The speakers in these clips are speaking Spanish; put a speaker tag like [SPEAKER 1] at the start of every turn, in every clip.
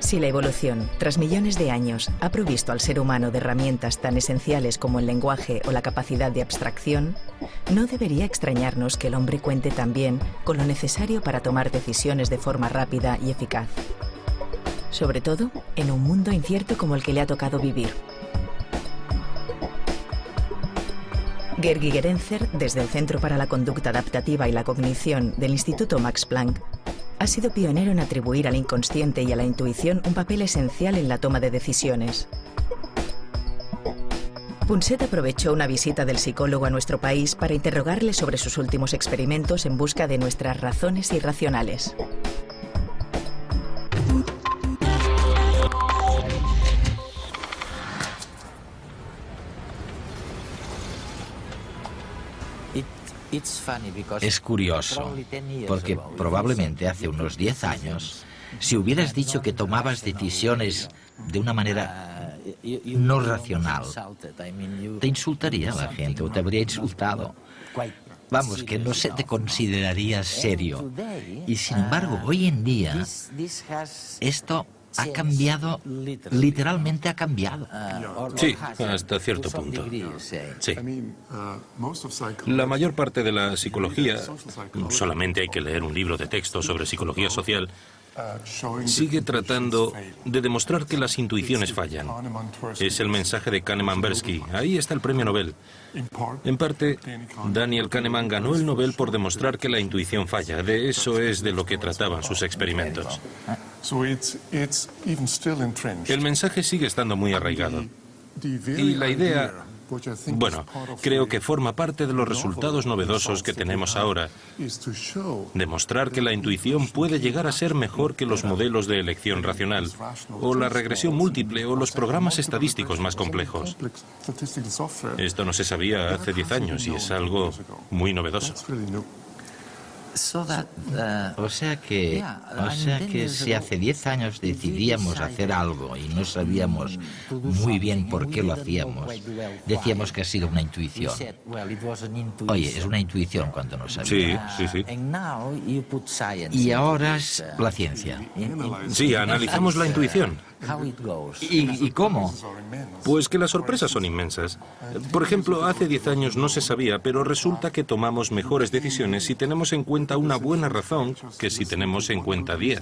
[SPEAKER 1] Si la evolución, tras millones de años, ha provisto al ser humano de herramientas tan esenciales como el lenguaje o la capacidad de abstracción, no debería extrañarnos que el hombre cuente también con lo necesario para tomar decisiones de forma rápida y eficaz. Sobre todo, en un mundo incierto como el que le ha tocado vivir. Georg Gerenzer, desde el Centro para la Conducta Adaptativa y la Cognición del Instituto Max Planck, ha sido pionero en atribuir al inconsciente y a la intuición un papel esencial en la toma de decisiones. Punset aprovechó una visita del psicólogo a nuestro país para interrogarle sobre sus últimos experimentos en busca de nuestras razones irracionales.
[SPEAKER 2] Es curioso, porque probablemente hace unos 10 años, si hubieras dicho que tomabas decisiones de una manera no racional, te insultaría la gente o te habría insultado. Vamos, que no se te consideraría serio. Y sin embargo, hoy en día, esto ha cambiado, literalmente ha cambiado.
[SPEAKER 3] Sí, hasta cierto punto. Sí. La mayor parte de la psicología, solamente hay que leer un libro de texto sobre psicología social, sigue tratando de demostrar que las intuiciones fallan. Es el mensaje de Kahneman-Tversky. Ahí está el premio Nobel. En parte, Daniel Kahneman ganó el Nobel por demostrar que la intuición falla. De eso es de lo que trataban sus experimentos. El mensaje sigue estando muy arraigado. Y la idea, bueno, creo que forma parte de los resultados novedosos que tenemos ahora. Demostrar que la intuición puede llegar a ser mejor que los modelos de elección racional, o la regresión múltiple, o los programas estadísticos más complejos. Esto no se sabía hace 10 años y es algo muy novedoso.
[SPEAKER 2] O sea que si hace 10 años decidíamos hacer algo y no sabíamos muy bien por qué lo hacíamos, decíamos que ha sido una intuición. Oye, es una intuición cuando no sabíamos.
[SPEAKER 3] Sí, sí, sí.
[SPEAKER 2] Y ahora es la ciencia.
[SPEAKER 3] Sí, analizamos la intuición.
[SPEAKER 2] ¿Y cómo?
[SPEAKER 3] Pues que las sorpresas son inmensas. Por ejemplo, hace 10 años no se sabía, pero resulta que tomamos mejores decisiones si tenemos en cuenta una buena razón que si tenemos en cuenta 10.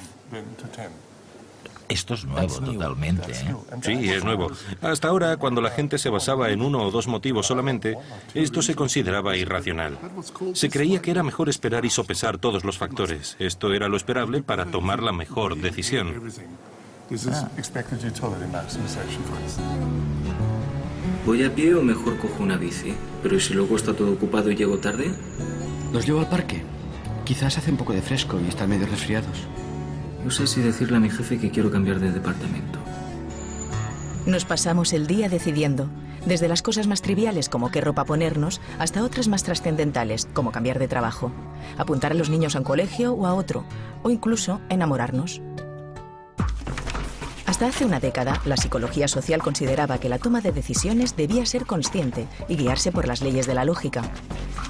[SPEAKER 2] Esto es nuevo totalmente, ¿eh?
[SPEAKER 3] Sí, es nuevo. Hasta ahora, cuando la gente se basaba en uno o dos motivos solamente, esto se consideraba irracional. Se creía que era mejor esperar y sopesar todos los factores. Esto era lo esperable para tomar la mejor decisión.
[SPEAKER 4] ¿Voy a pie o mejor cojo una bici? Pero ¿y si luego está todo ocupado y llego tarde?
[SPEAKER 5] ¿Los llevo al parque? Quizás hace un poco de fresco y están medio resfriados.
[SPEAKER 4] No sé si decirle a mi jefe que quiero cambiar de departamento.
[SPEAKER 1] Nos pasamos el día decidiendo, desde las cosas más triviales como qué ropa ponernos, hasta otras más trascendentales como cambiar de trabajo, apuntar a los niños a un colegio o a otro, o incluso enamorarnos. Hasta hace una década, la psicología social consideraba que la toma de decisiones debía ser consciente y guiarse por las leyes de la lógica,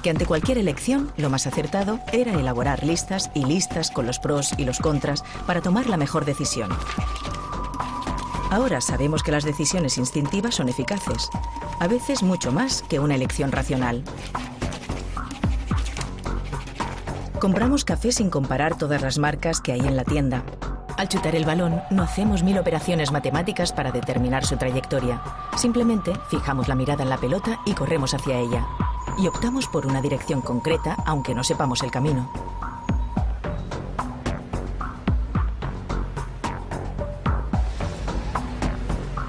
[SPEAKER 1] que ante cualquier elección lo más acertado era elaborar listas y listas con los pros y los contras para tomar la mejor decisión. Ahora sabemos que las decisiones instintivas son eficaces, a veces mucho más que una elección racional. Compramos café sin comparar todas las marcas que hay en la tienda. Al chutar el balón, no hacemos 1000 operaciones matemáticas para determinar su trayectoria. Simplemente fijamos la mirada en la pelota y corremos hacia ella. Y optamos por una dirección concreta, aunque no sepamos el camino.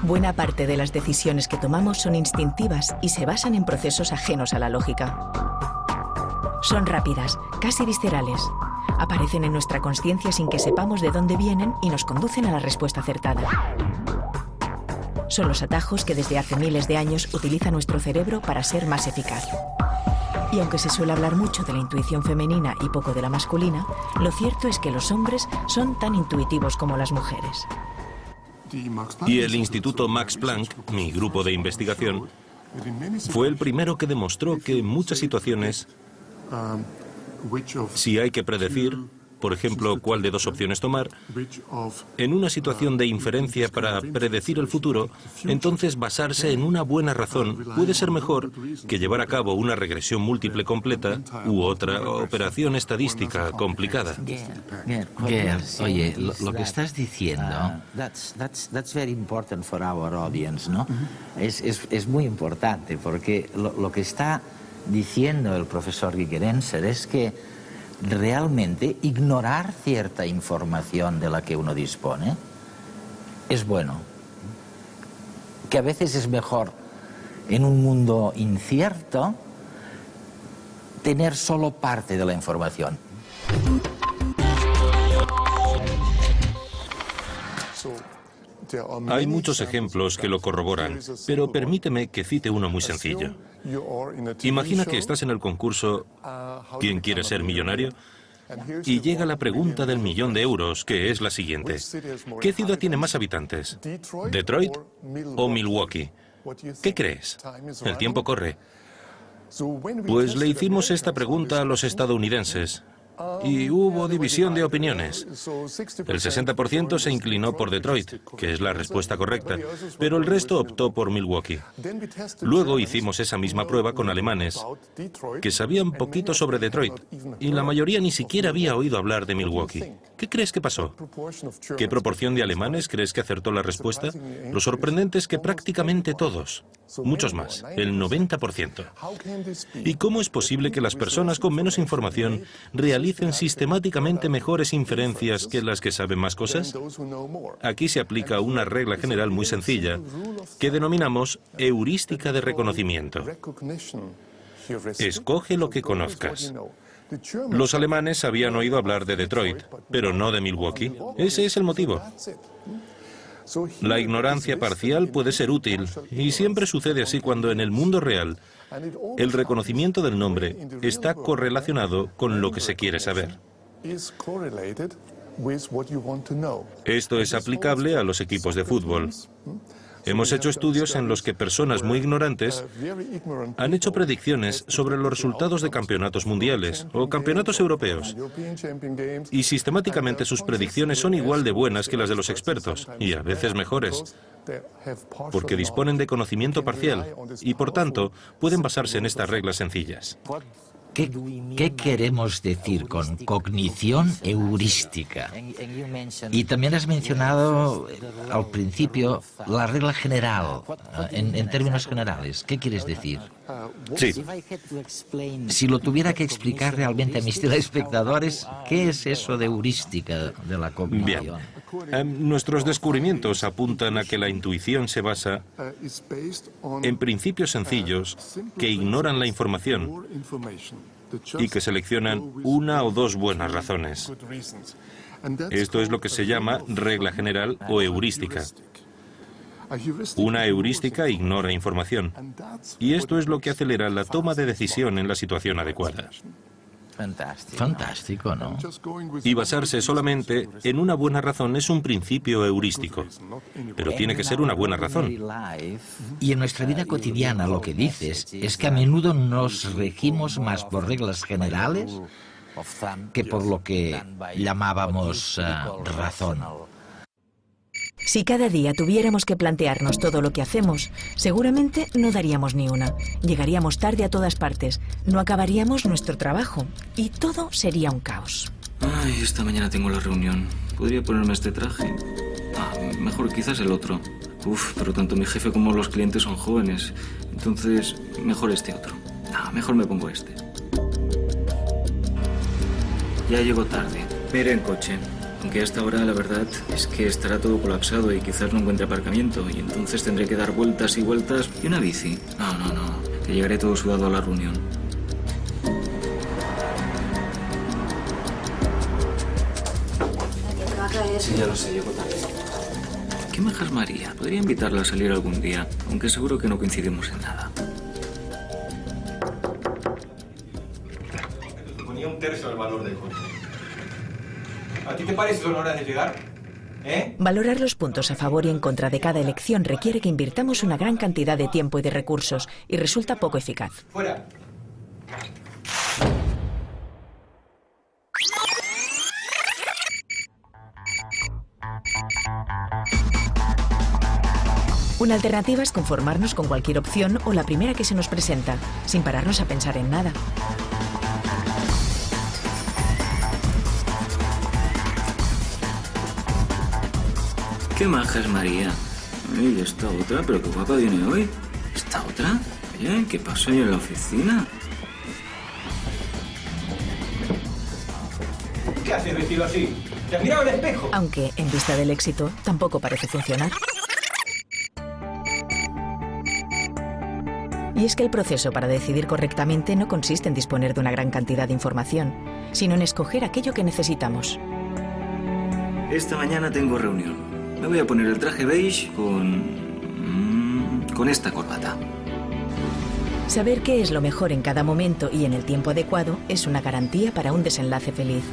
[SPEAKER 1] Buena parte de las decisiones que tomamos son instintivas y se basan en procesos ajenos a la lógica. Son rápidas, casi viscerales. Aparecen en nuestra conciencia sin que sepamos de dónde vienen y nos conducen a la respuesta acertada. Son los atajos que desde hace miles de años utiliza nuestro cerebro para ser más eficaz. Y aunque se suele hablar mucho de la intuición femenina y poco de la masculina, lo cierto es que los hombres son tan intuitivos como las mujeres.
[SPEAKER 3] Y el Instituto Max Planck, mi grupo de investigación, fue el primero que demostró que en muchas situaciones, si hay que predecir, por ejemplo, cuál de dos opciones tomar, en una situación de inferencia para predecir el futuro, entonces basarse en una buena razón puede ser mejor que llevar a cabo una regresión múltiple completa u otra operación estadística complicada.
[SPEAKER 2] Gerd, oye, lo que estás diciendo... That's very important for our audience, ¿no? Es muy importante porque lo que está diciendo el profesor Gigerenzer es que realmente ignorar cierta información de la que uno dispone es bueno. Que a veces es mejor, en un mundo incierto, tener solo parte de la información.
[SPEAKER 3] Hay muchos ejemplos que lo corroboran, pero permíteme que cite uno muy sencillo. Imagina que estás en el concurso ¿Quién quiere ser millonario? Y llega la pregunta del $1.000.000, que es la siguiente. ¿Qué ciudad tiene más habitantes? ¿Detroit o Milwaukee? ¿Qué crees? El tiempo corre. Pues le hicimos esta pregunta a los estadounidenses. Y hubo división de opiniones. El 60% se inclinó por Detroit, que es la respuesta correcta, pero el resto optó por Milwaukee. Luego hicimos esa misma prueba con alemanes, que sabían poquito sobre Detroit, y la mayoría ni siquiera había oído hablar de Milwaukee. ¿Qué crees que pasó? ¿Qué proporción de alemanes crees que acertó la respuesta? Lo sorprendente es que prácticamente todos, muchos más, el 90%. ¿Y cómo es posible que las personas con menos información realicen sistemáticamente mejores inferencias que las que saben más cosas? Aquí se aplica una regla general muy sencilla que denominamos heurística de reconocimiento. Escoge lo que conozcas. Los alemanes habían oído hablar de Detroit, pero no de Milwaukee. Ese es el motivo. La ignorancia parcial puede ser útil, y siempre sucede así cuando en el mundo real el reconocimiento del nombre está correlacionado con lo que se quiere saber. Esto es aplicable a los equipos de fútbol. Hemos hecho estudios en los que personas muy ignorantes han hecho predicciones sobre los resultados de campeonatos mundiales o campeonatos europeos. Y sistemáticamente sus predicciones son igual de buenas que las de los expertos, y a veces mejores, porque disponen de conocimiento parcial y, por tanto, pueden basarse en estas reglas sencillas.
[SPEAKER 2] ¿Qué queremos decir con cognición heurística? Y también has mencionado al principio la regla general, en términos generales. ¿Qué quieres decir?
[SPEAKER 3] Sí.
[SPEAKER 2] Si lo tuviera que explicar realmente a mis telespectadores, ¿qué es eso de heurística de la cognición?
[SPEAKER 3] Bien. Nuestros descubrimientos apuntan a que la intuición se basa en principios sencillos que ignoran la información y que seleccionan una o dos buenas razones. Esto es lo que se llama regla general o heurística. Una heurística ignora información, y esto es lo que acelera la toma de decisión en la situación adecuada.
[SPEAKER 2] Fantástico, ¿no?
[SPEAKER 3] Y basarse solamente en una buena razón es un principio heurístico, pero tiene que ser una buena razón.
[SPEAKER 2] Y en nuestra vida cotidiana lo que dices es que a menudo nos regimos más por reglas generales que por lo que llamábamos razón.
[SPEAKER 1] Si cada día tuviéramos que plantearnos todo lo que hacemos, seguramente no daríamos ni una. Llegaríamos tarde a todas partes, no acabaríamos nuestro trabajo y todo sería un caos.
[SPEAKER 4] Ay, esta mañana tengo la reunión. ¿Podría ponerme este traje? Mejor quizás el otro. Pero tanto mi jefe como los clientes son jóvenes. Entonces, mejor este otro. Mejor me pongo este. Ya llego tarde. Me iré en coche. Aunque hasta ahora la verdad es que estará todo colapsado y quizás no encuentre aparcamiento. Y entonces tendré que dar vueltas y vueltas. ¿Y una bici? No. Que llegaré todo sudado a la reunión. Sí, ya lo sé, llego tarde. ¿Qué majas María? Podría invitarla a salir algún día, aunque seguro que no coincidimos en nada.
[SPEAKER 6] Ponía un tercio del valor del coche. ¿A ti te parece son horas de llegar?
[SPEAKER 1] Valorar los puntos a favor y en contra de cada elección requiere que invirtamos una gran cantidad de tiempo y de recursos y resulta poco eficaz.
[SPEAKER 6] ¡Fuera!
[SPEAKER 1] Una alternativa es conformarnos con cualquier opción o la primera que se nos presenta, sin pararnos a pensar en nada.
[SPEAKER 4] Qué maja es María. ¿Y esta otra? ¿Pero qué guapa viene hoy? ¿Esta otra? Oye, ¿qué pasa ahí en la oficina?
[SPEAKER 6] ¿Qué haces vestido así? ¿Te has mirado al espejo?
[SPEAKER 1] Aunque, en vista del éxito, tampoco parece funcionar. Y es que el proceso para decidir correctamente no consiste en disponer de una gran cantidad de información, sino en escoger aquello que necesitamos.
[SPEAKER 4] Esta mañana tengo reunión. Me voy a poner el traje beige con esta corbata.
[SPEAKER 1] Saber qué es lo mejor en cada momento y en el tiempo adecuado es una garantía para un desenlace feliz.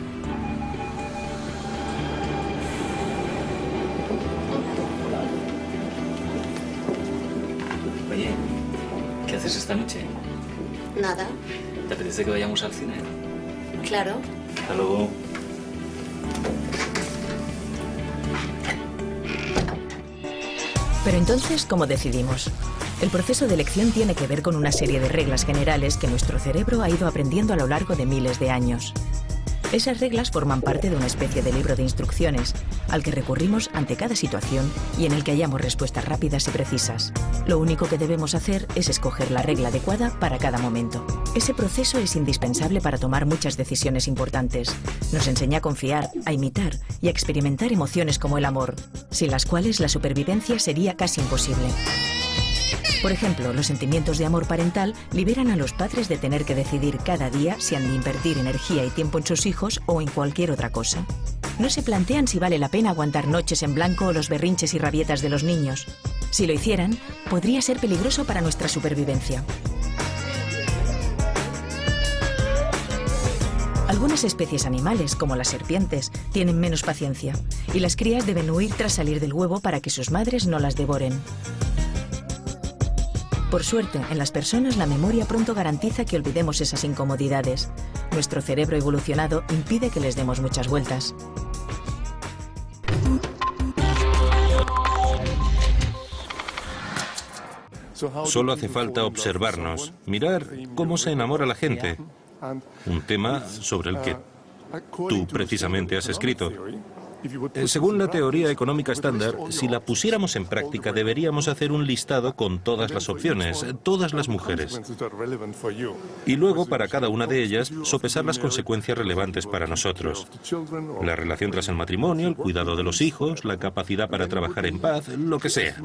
[SPEAKER 4] Oye, ¿qué haces esta noche?
[SPEAKER 7] Nada.
[SPEAKER 4] ¿Te apetece que vayamos al cine?
[SPEAKER 7] Claro.
[SPEAKER 4] Hasta luego.
[SPEAKER 1] Pero entonces, ¿cómo decidimos? El proceso de elección tiene que ver con una serie de reglas generales que nuestro cerebro ha ido aprendiendo a lo largo de miles de años. Esas reglas forman parte de una especie de libro de instrucciones, al que recurrimos ante cada situación y en el que hallamos respuestas rápidas y precisas. Lo único que debemos hacer es escoger la regla adecuada para cada momento. Ese proceso es indispensable para tomar muchas decisiones importantes. Nos enseña a confiar, a imitar y a experimentar emociones como el amor, sin las cuales la supervivencia sería casi imposible. Por ejemplo, los sentimientos de amor parental liberan a los padres de tener que decidir cada día si han de invertir energía y tiempo en sus hijos o en cualquier otra cosa. No se plantean si vale la pena aguantar noches en blanco o los berrinches y rabietas de los niños. Si lo hicieran, podría ser peligroso para nuestra supervivencia. Algunas especies animales, como las serpientes, tienen menos paciencia, y las crías deben huir tras salir del huevo para que sus madres no las devoren. Por suerte, en las personas la memoria pronto garantiza que olvidemos esas incomodidades. Nuestro cerebro evolucionado impide que les demos muchas vueltas.
[SPEAKER 3] Solo hace falta observarnos, mirar cómo se enamora la gente. Un tema sobre el que tú precisamente has escrito. Según la teoría económica estándar, si la pusiéramos en práctica, deberíamos hacer un listado con todas las opciones, todas las mujeres. Y luego, para cada una de ellas, sopesar las consecuencias relevantes para nosotros. La relación tras el matrimonio, el cuidado de los hijos, la capacidad para trabajar en paz, lo que sea.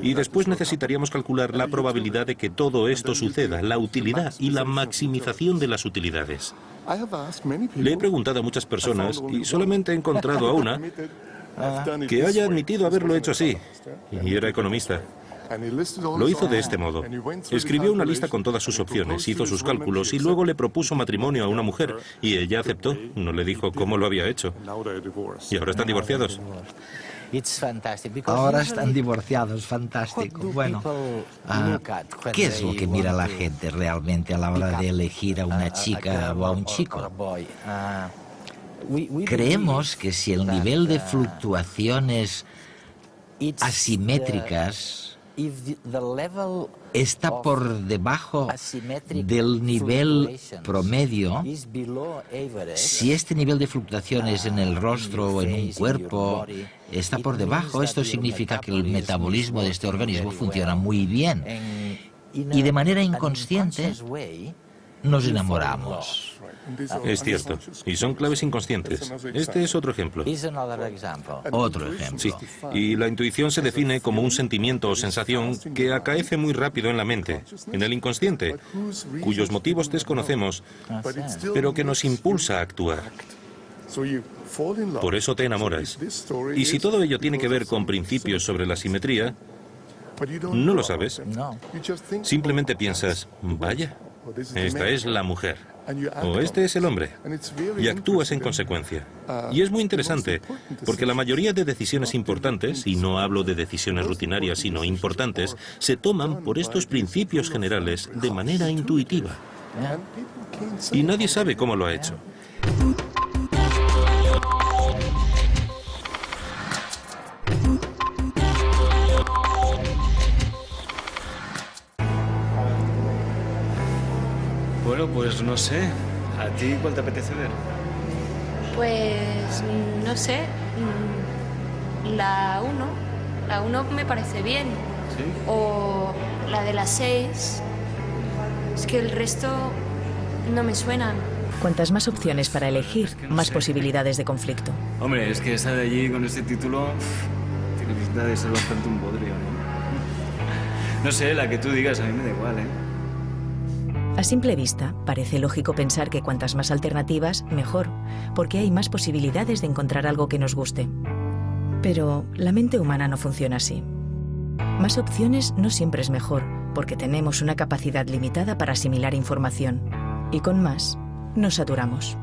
[SPEAKER 3] Y después necesitaríamos calcular la probabilidad de que todo esto suceda, la utilidad y la maximización de las utilidades. Le he preguntado a muchas personas y solamente he encontrado a una que haya admitido haberlo hecho así, y era economista. Lo hizo de este modo. Escribió una lista con todas sus opciones, hizo sus cálculos y luego le propuso matrimonio a una mujer, y ella aceptó. No le dijo cómo lo había hecho. Y ahora están divorciados.
[SPEAKER 2] Ahora están divorciados, fantástico. Bueno, ¿qué es lo que mira la gente realmente a la hora de elegir a una chica o a un chico? Creemos que si el nivel de fluctuaciones asimétricas está por debajo del nivel promedio, si este nivel de fluctuaciones en el rostro o en un cuerpo está por debajo, esto significa que el metabolismo de este organismo funciona muy bien. Y de manera inconsciente nos enamoramos.
[SPEAKER 3] Es cierto, y son claves inconscientes. Este es otro ejemplo.
[SPEAKER 2] Otro ejemplo.
[SPEAKER 3] Sí, y la intuición se define como un sentimiento o sensación que acaece muy rápido en la mente, en el inconsciente, cuyos motivos desconocemos, pero que nos impulsa a actuar. Por eso te enamoras. Y si todo ello tiene que ver con principios sobre la simetría, no lo sabes. Simplemente piensas, vaya, esta es la mujer. O este es el hombre. Y actúas en consecuencia. Y es muy interesante, porque la mayoría de decisiones importantes, y no hablo de decisiones rutinarias, sino importantes, se toman por estos principios generales de manera intuitiva. Y nadie sabe cómo lo ha hecho.
[SPEAKER 4] pues no sé. ¿A ti cuál te apetece ver?
[SPEAKER 8] Pues no sé. La 1. La 1 me parece bien.
[SPEAKER 4] ¿Sí?
[SPEAKER 8] O la de las 6. Es que el resto no me suenan.
[SPEAKER 1] Cuantas más opciones para elegir, más posibilidades de conflicto.
[SPEAKER 4] Hombre, es que esa de allí con este título tiene pinta de ser bastante un bodrio, ¿no? No sé, la que tú digas, a mí me da igual, ¿eh?
[SPEAKER 1] A simple vista, parece lógico pensar que cuantas más alternativas, mejor, porque hay más posibilidades de encontrar algo que nos guste. Pero la mente humana no funciona así. Más opciones no siempre es mejor, porque tenemos una capacidad limitada para asimilar información. Y con más, nos saturamos.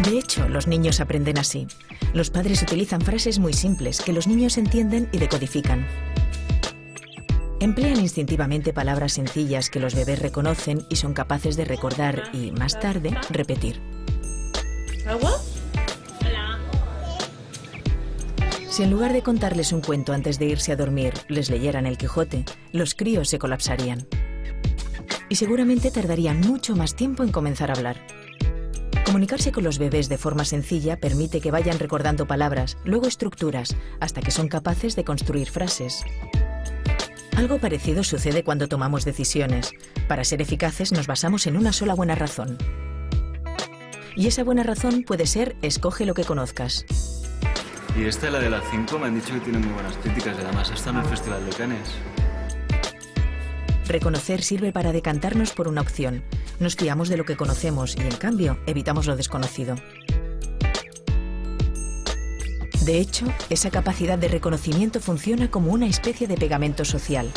[SPEAKER 1] De hecho, los niños aprenden así. Los padres utilizan frases muy simples que los niños entienden y decodifican. Emplean instintivamente palabras sencillas que los bebés reconocen y son capaces de recordar y, más tarde, repetir.
[SPEAKER 8] ¿Agua?
[SPEAKER 7] Hola.
[SPEAKER 1] Si en lugar de contarles un cuento antes de irse a dormir, les leyeran El Quijote, los críos se colapsarían. Y seguramente tardarían mucho más tiempo en comenzar a hablar. Comunicarse con los bebés de forma sencilla permite que vayan recordando palabras, luego estructuras, hasta que son capaces de construir frases. Algo parecido sucede cuando tomamos decisiones. Para ser eficaces nos basamos en una sola buena razón. Y esa buena razón puede ser escoge lo que conozcas.
[SPEAKER 4] Y esta, la de la 5, me han dicho que tiene muy buenas críticas, y además está en el Festival de Cannes.
[SPEAKER 1] Reconocer sirve para decantarnos por una opción. Nos fiamos de lo que conocemos y, en cambio, evitamos lo desconocido. De hecho, esa capacidad de reconocimiento funciona como una especie de pegamento social.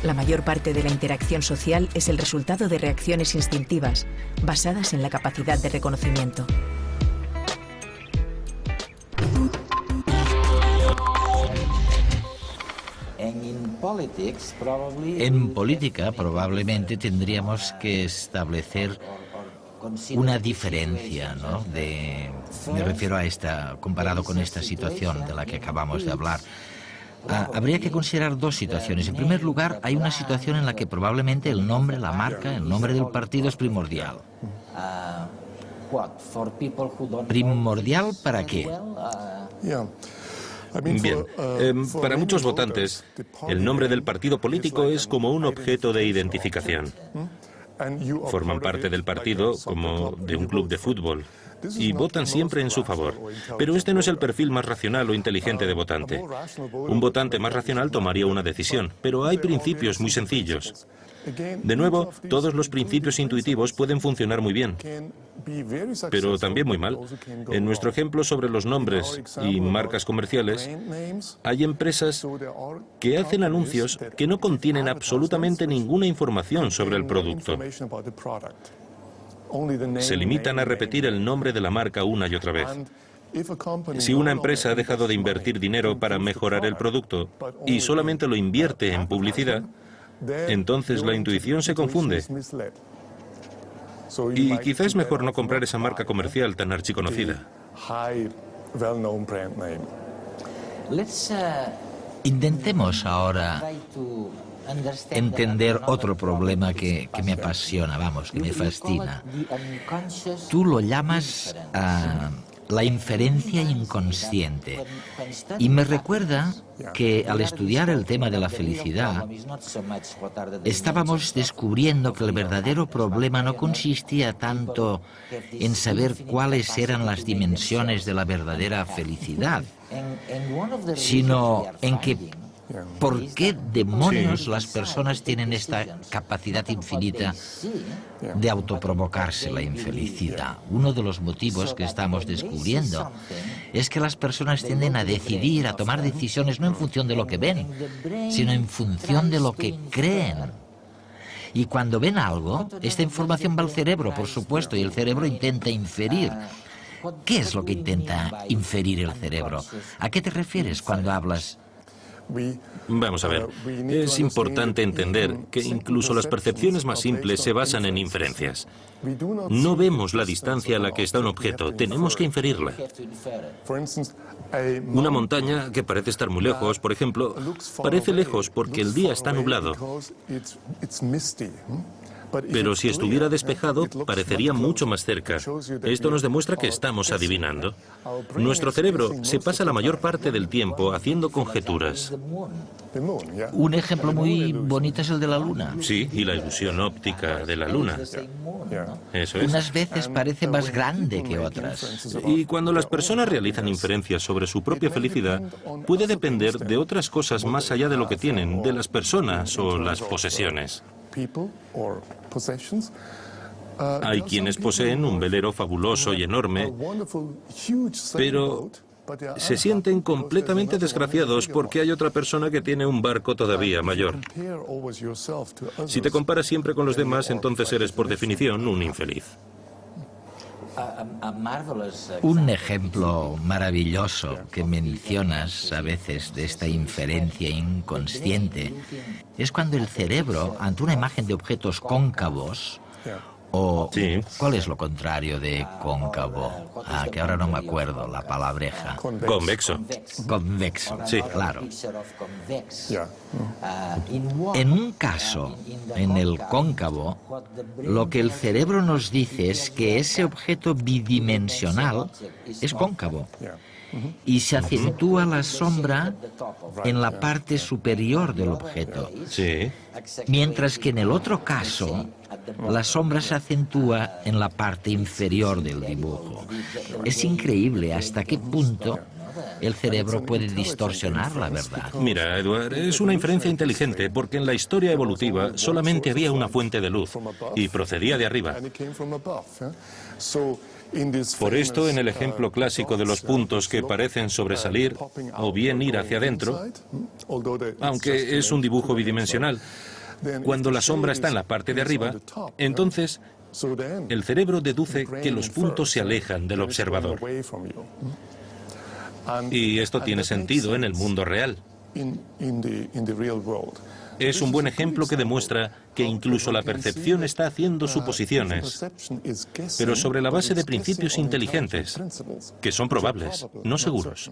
[SPEAKER 1] La mayor parte de la interacción social es el resultado de reacciones instintivas, basadas en la capacidad de reconocimiento.
[SPEAKER 2] En política probablemente tendríamos que establecer una diferencia, ¿no? Me refiero a esta, comparado con esta situación de la que acabamos de hablar. Habría que considerar dos situaciones. En primer lugar, hay una situación en la que probablemente el nombre, la marca, el nombre del partido es primordial. ¿Primordial para qué?
[SPEAKER 3] Bien, para muchos votantes, el nombre del partido político es como un objeto de identificación. Forman parte del partido como de un club de fútbol y votan siempre en su favor. Pero este no es el perfil más racional o inteligente de votante. Un votante más racional tomaría una decisión, pero hay principios muy sencillos. De nuevo, todos los principios intuitivos pueden funcionar muy bien, pero también muy mal. En nuestro ejemplo sobre los nombres y marcas comerciales, hay empresas que hacen anuncios que no contienen absolutamente ninguna información sobre el producto. Se limitan a repetir el nombre de la marca una y otra vez. Si una empresa ha dejado de invertir dinero para mejorar el producto y solamente lo invierte en publicidad, entonces la intuición se confunde. Y quizá es mejor no comprar esa marca comercial tan archiconocida.
[SPEAKER 2] Intentemos ahora entender otro problema que me apasiona, vamos, que me fascina. Tú lo llamas la inferencia inconsciente. Y me recuerda que al estudiar el tema de la felicidad, estábamos descubriendo que el verdadero problema no consistía tanto en saber cuáles eran las dimensiones de la verdadera felicidad, sino en que ¿por qué demonios las personas tienen esta capacidad infinita de autoprovocarse la infelicidad? Uno de los motivos que estamos descubriendo es que las personas tienden a decidir, a tomar decisiones no en función de lo que ven, sino en función de lo que creen. Y cuando ven algo, esta información va al cerebro, por supuesto, y el cerebro intenta inferir. ¿Qué es lo que intenta inferir el cerebro? ¿A qué te refieres cuando hablas?
[SPEAKER 3] Vamos a ver, es importante entender que incluso las percepciones más simples se basan en inferencias. No vemos la distancia a la que está un objeto, tenemos que inferirla. Una montaña que parece estar muy lejos, por ejemplo, parece lejos porque el día está nublado. Pero si estuviera despejado, parecería mucho más cerca. Esto nos demuestra que estamos adivinando. Nuestro cerebro se pasa la mayor parte del tiempo haciendo conjeturas.
[SPEAKER 2] Un ejemplo muy bonito es el de la Luna.
[SPEAKER 3] Sí, y la ilusión óptica de la Luna. Eso es.
[SPEAKER 2] Unas veces parece más grande que otras.
[SPEAKER 3] Y cuando las personas realizan inferencias sobre su propia felicidad, puede depender de otras cosas más allá de lo que tienen, de las personas o las posesiones. Hay quienes poseen un velero fabuloso y enorme, pero se sienten completamente desgraciados porque hay otra persona que tiene un barco todavía mayor. Si te comparas siempre con los demás, entonces eres por definición un infeliz.
[SPEAKER 2] Un ejemplo maravilloso que mencionas a veces de esta inferencia inconsciente es cuando el cerebro, ante una imagen de objetos cóncavos, o
[SPEAKER 3] Sí.
[SPEAKER 2] ¿cuál es lo contrario de cóncavo? Que ahora no me acuerdo la palabreja.
[SPEAKER 3] Convexo.
[SPEAKER 2] Convexo,
[SPEAKER 3] Sí.
[SPEAKER 2] claro. En un caso, en el cóncavo, lo que el cerebro nos dice es que ese objeto bidimensional es cóncavo y se acentúa la sombra en la parte superior del objeto.
[SPEAKER 3] Sí.
[SPEAKER 2] Mientras que en el otro caso, la sombra se acentúa en la parte inferior del dibujo. Es increíble hasta qué punto el cerebro puede distorsionar la verdad.
[SPEAKER 3] Mira, Edward, es una inferencia inteligente porque en la historia evolutiva solamente había una fuente de luz y procedía de arriba. Por esto, en el ejemplo clásico de los puntos que parecen sobresalir o bien ir hacia adentro, aunque es un dibujo bidimensional, cuando la sombra está en la parte de arriba, entonces el cerebro deduce que los puntos se alejan del observador. Y esto tiene sentido en el mundo real. Es un buen ejemplo que demuestra que incluso la percepción está haciendo suposiciones, pero sobre la base de principios inteligentes, que son probables, no seguros.